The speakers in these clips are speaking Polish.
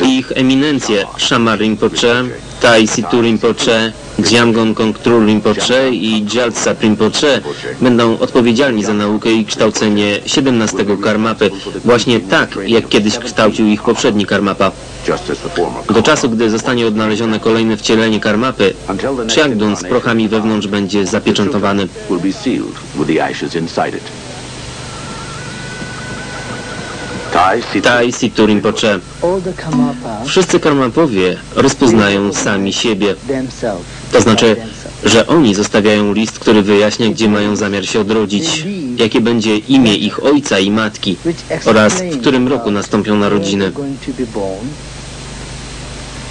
Ich eminencje Shama Rinpoche, Tai Situ Rinpoche, Xiangon Kongtrul Rinpoche i Gyaltsa Rinpoche będą odpowiedzialni za naukę i kształcenie 17 Karmapy, właśnie tak, jak kiedyś kształcił ich poprzedni Karmapa. Do czasu, gdy zostanie odnalezione kolejne wcielenie Karmapy, Przyagdun z prochami wewnątrz będzie zapieczętowany. Tai Situ Rinpoche. Wszyscy Karmapowie rozpoznają sami siebie. To znaczy, że oni zostawiają list, który wyjaśnia, gdzie mają zamiar się odrodzić, jakie będzie imię ich ojca i matki oraz w którym roku nastąpią narodziny.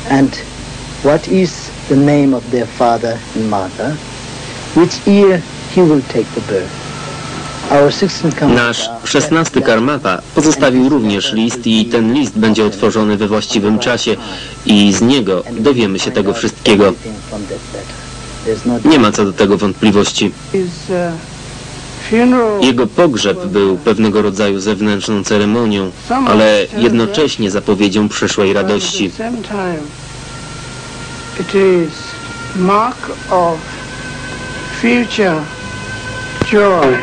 And what is the name of their father and mother, which year he will take the birth. Nasz 16 Karmapa pozostawił również list i ten list będzie otworzony we właściwym czasie i z niego dowiemy się tego wszystkiego. Nie ma co do tego wątpliwości. Jego pogrzeb był pewnego rodzaju zewnętrzną ceremonią, ale jednocześnie zapowiedzią przyszłej radości. It is mark of future joy.